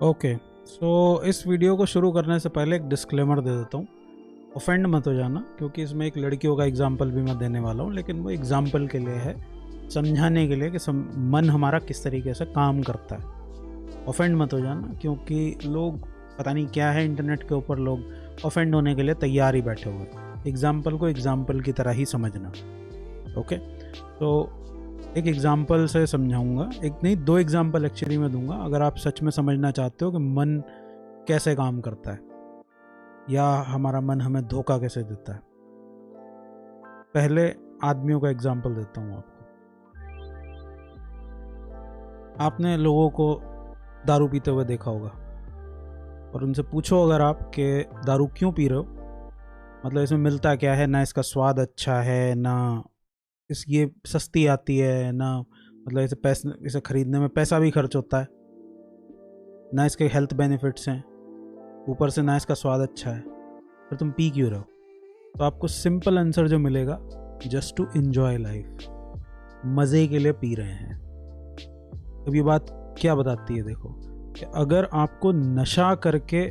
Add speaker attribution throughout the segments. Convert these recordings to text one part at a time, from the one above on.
Speaker 1: Okay, सो इस video को शुरू करने से पहले एक डिस्क्लेमर दे देता हूँ। ऑफेंड मत हो जाना, क्योंकि इसमें एक लड़कियों का एग्जाम्पल भी मैं देने वाला हूँ, लेकिन वो एग्जाम्पल के लिए है, समझाने के लिए कि मन हमारा किस तरीके से काम करता है। ऑफेंड मत हो जाना, क्योंकि लोग पता नहीं क्या है, इंटरनेट के ऊपर लोग ऑफेंड होने के लिए तैयार ही बैठे हुए हैं। एग्जाम्पल को एग्जाम्पल की तरह ही समझना। ओके, तो एक एग्जाम्पल से समझाऊंगा, एक नहीं दो एग्जाम्पल एक्चुअली मैं दूंगा, अगर आप सच में समझना चाहते हो कि मन कैसे काम करता है या हमारा मन हमें धोखा कैसे देता है। पहले आदमियों का एग्जाम्पल देता हूँ आपको। आपने लोगों को दारू पीते हुए देखा होगा और उनसे पूछो अगर आप कि दारू क्यों पी रहे हो, मतलब इसमें मिलता क्या है, ना इसका स्वाद अच्छा है, ना ये सस्ती आती है, ना मतलब इसे खरीदने में पैसा भी खर्च होता है, ना इसके हेल्थ बेनिफिट्स हैं, ऊपर से ना इसका स्वाद अच्छा है, पर तुम पी क्यों रहे हो? तो आपको सिंपल आंसर जो मिलेगा, जस्ट टू एंजॉय लाइफ, मज़े के लिए पी रहे हैं। अब ये बात क्या बताती है, देखो कि अगर आपको नशा करके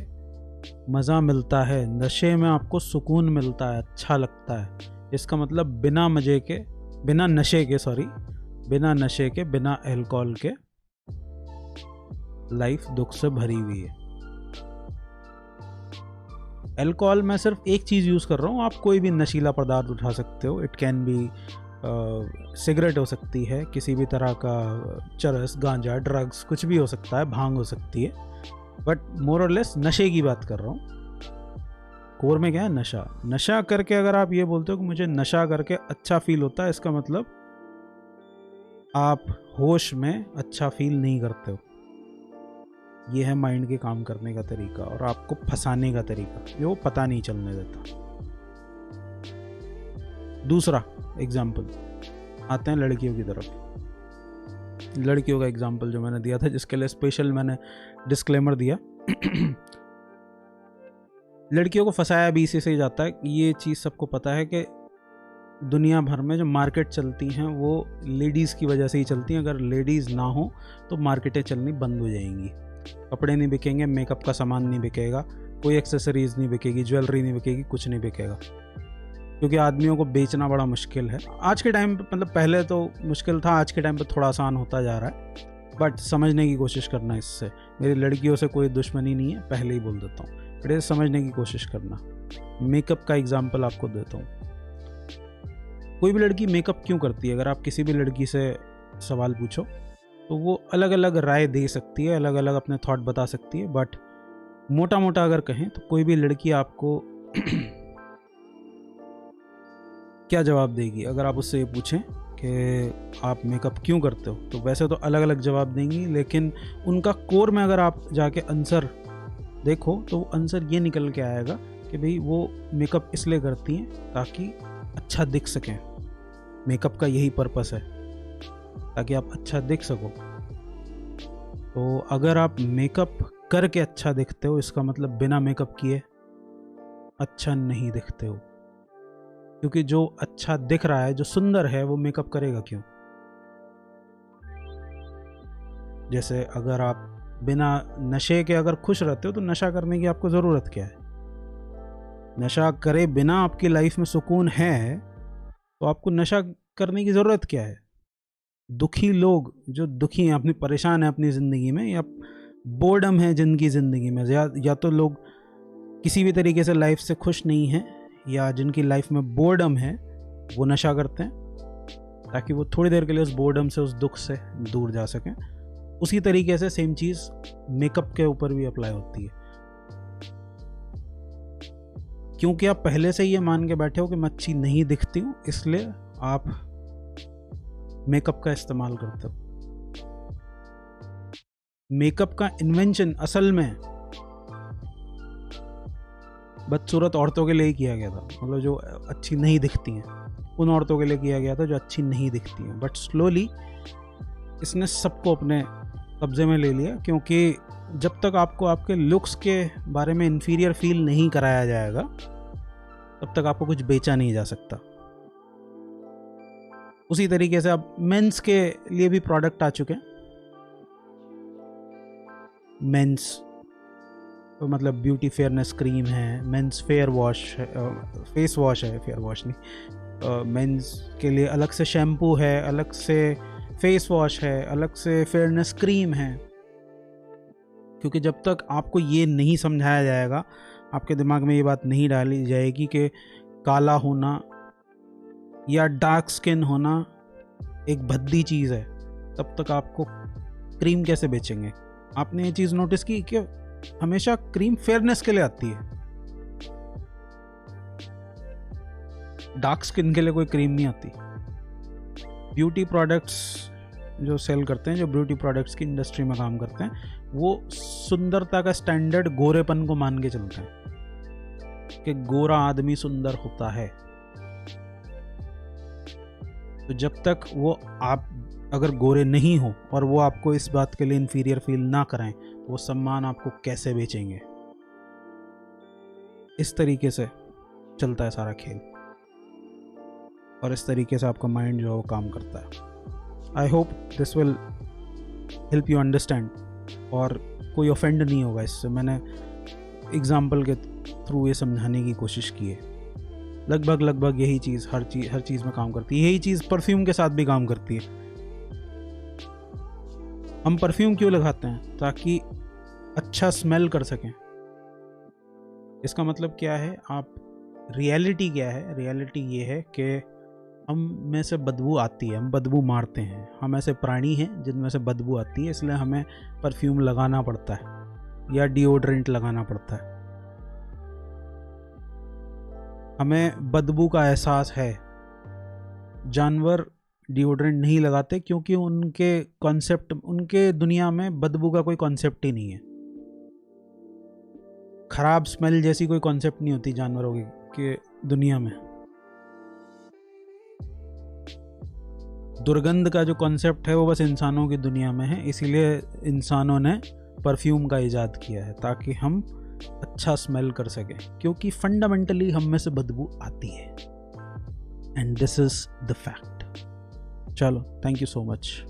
Speaker 1: मज़ा मिलता है, नशे में आपको सुकून मिलता है, अच्छा लगता है, इसका मतलब बिना नशे के, बिना नशे के, बिना अल्कोहल के लाइफ दुख से भरी हुई है। अल्कोहल में सिर्फ एक चीज़ यूज़ कर रहा हूँ, आप कोई भी नशीला पदार्थ उठा सकते हो। इट कैन बी सिगरेट हो सकती है, किसी भी तरह का चरस, गांजा, ड्रग्स, कुछ भी हो सकता है, भांग हो सकती है, बट मोर और लेस नशे की बात कर रहा हूँ। कोर में क्या है? नशा। नशा करके अगर आप ये बोलते हो कि मुझे नशा करके अच्छा फील होता है, इसका मतलब आप होश में अच्छा फील नहीं करते हो। ये है माइंड के काम करने का तरीका और आपको फंसाने का तरीका, जो पता नहीं चलने देता। दूसरा एग्जाम्पल, आते हैं लड़कियों की तरफ। लड़कियों का एग्जाम्पल जो मैंने दिया था, जिसके लिए स्पेशल मैंने डिस्क्लेमर दिया लड़कियों को फंसाया भी इसी से ही जाता है। ये चीज़ सबको पता है कि दुनिया भर में जो मार्केट चलती हैं वो लेडीज़ की वजह से ही चलती हैं। अगर लेडीज़ ना हो तो मार्केटें चलनी बंद हो जाएंगी, कपड़े नहीं बिकेंगे, मेकअप का सामान नहीं बिकेगा, कोई एक्सेसरीज़ नहीं बिकेगी, ज्वेलरी नहीं बिकेगी, कुछ नहीं बिकेगा, क्योंकि आदमियों को बेचना बड़ा मुश्किल है आज के टाइम पे। मतलब पहले तो मुश्किल था, आज के टाइम पे थोड़ा आसान होता जा रहा है, बट समझने की कोशिश करना। इससे मेरी लड़कियों से कोई दुश्मनी नहीं है, पहले ही बोल देता हूँ, बट इसे समझने की कोशिश करना। मेकअप का एग्जाम्पल आपको देता हूँ। कोई भी लड़की मेकअप क्यों करती है, अगर आप किसी भी लड़की से सवाल पूछो तो वो अलग अलग राय दे सकती है, अलग अलग अपने थॉट बता सकती है, बट मोटा मोटा अगर कहें तो कोई भी लड़की आपको क्या जवाब देगी अगर आप उससे ये पूछें कि आप मेकअप क्यों करते हो? तो वैसे तो अलग अलग जवाब देंगी, लेकिन उनका कोर में अगर आप जाके आंसर देखो तो आंसर ये निकल के आएगा कि भाई वो मेकअप इसलिए करती हैं ताकि अच्छा दिख सकें। मेकअप का यही पर्पस है, ताकि आप अच्छा दिख सको। तो अगर आप मेकअप करके अच्छा दिखते हो, इसका मतलब बिना मेकअप किए अच्छा नहीं दिखते हो, क्योंकि जो अच्छा दिख रहा है, जो सुंदर है, वो मेकअप करेगा क्यों? जैसे अगर आप बिना नशे के अगर खुश रहते हो तो नशा करने की आपको ज़रूरत क्या है? नशा करे बिना आपकी लाइफ में सुकून है तो आपको नशा करने की ज़रूरत क्या है? दुखी लोग जो दुखी हैं, अपनी परेशान हैं अपनी ज़िंदगी में, या बोर्डम है जिनकी ज़िंदगी में, या तो लोग किसी भी तरीके से लाइफ से खुश नहीं हैं, या जिनकी लाइफ में बोर्डम है, वो नशा करते हैं ताकि वो थोड़ी देर के लिए उस बोर्डम से, उस दुख से दूर जा सकें। उसी तरीके से सेम चीज़ मेकअप के ऊपर भी अप्लाई होती है, क्योंकि आप पहले से ये मान के बैठे हो कि मैं अच्छी नहीं दिखती हूँ, इसलिए आप मेकअप का इस्तेमाल करते हो। मेकअप का इन्वेंशन असल में बदसूरत औरतों के लिए ही किया गया था, मतलब जो अच्छी नहीं दिखती हैं, उन औरतों के लिए किया गया था जो अच्छी नहीं दिखती हैं। बट स्लोली इसने सबको अपने कब्जे में ले लिया, क्योंकि जब तक आपको आपके लुक्स के बारे में इन्फीरियर फील नहीं कराया जाएगा, तब तक आपको कुछ बेचा नहीं जा सकता। उसी तरीके से अब मेंस के लिए भी प्रोडक्ट आ चुके हैं। मेंस मतलब ब्यूटी फेयरनेस क्रीम है, men's fair wash face wash है, फेयर वॉश नहीं, मेंस के लिए अलग से शैम्पू है, अलग से फेस वॉश है, अलग से फेयरनेस क्रीम है। क्योंकि जब तक आपको ये नहीं समझाया जाएगा, आपके दिमाग में ये बात नहीं डाली जाएगी कि काला होना या डार्क स्किन होना एक भद्दी चीज़ है, तब तक आपको क्रीम कैसे बेचेंगे। आपने ये चीज़ नोटिस की कि हमेशा क्रीम फेयरनेस के लिए आती है, डार्क स्किन के लिए कोई क्रीम नहीं आती। ब्यूटी प्रोडक्ट्स जो सेल करते हैं, जो ब्यूटी प्रोडक्ट्स की इंडस्ट्री में काम करते हैं, वो सुंदरता का स्टैंडर्ड गोरेपन को मान के चलते हैं कि गोरा आदमी सुंदर होता है। तो जब तक वो आप अगर गोरे नहीं हो और वो आपको इस बात के लिए इन्फीरियर फील ना कराएं, वो सम्मान आपको कैसे बेचेंगे। इस तरीके से चलता है सारा खेल और इस तरीके से आपका माइंड जो है वो काम करता है। I hope this will help you understand और कोई ऑफेंड नहीं होगा इससे। मैंने एग्जाम्पल के थ्रू ये समझाने की कोशिश की है। लगभग यही चीज़ हर चीज़ में काम करती है। यही चीज़ परफ्यूम के साथ भी काम करती है। हम परफ्यूम क्यों लगाते हैं? ताकि अच्छा स्मेल कर सकें। इसका मतलब क्या है? रियलिटी क्या है? रियलिटी ये है कि हम में से बदबू आती है, हम बदबू मारते हैं। हम ऐसे प्राणी हैं जिनमें से बदबू आती है, इसलिए हमें परफ्यूम लगाना पड़ता है या डिओड्रेंट लगाना पड़ता है। हमें बदबू का एहसास है। जानवर डिओड्रेंट नहीं लगाते क्योंकि उनके दुनिया में बदबू का कोई कॉन्सेप्ट ही नहीं है। खराब स्मेल जैसी कोई कॉन्सेप्ट नहीं होती जानवरों की दुनिया में। दुर्गंध का जो कॉन्सेप्ट है वो बस इंसानों की दुनिया में है। इसीलिए इंसानों ने परफ्यूम का इजाद किया है, ताकि हम अच्छा स्मेल कर सकें, क्योंकि फंडामेंटली हम में से बदबू आती है। And this is the fact. चलो, थैंक यू सो मच।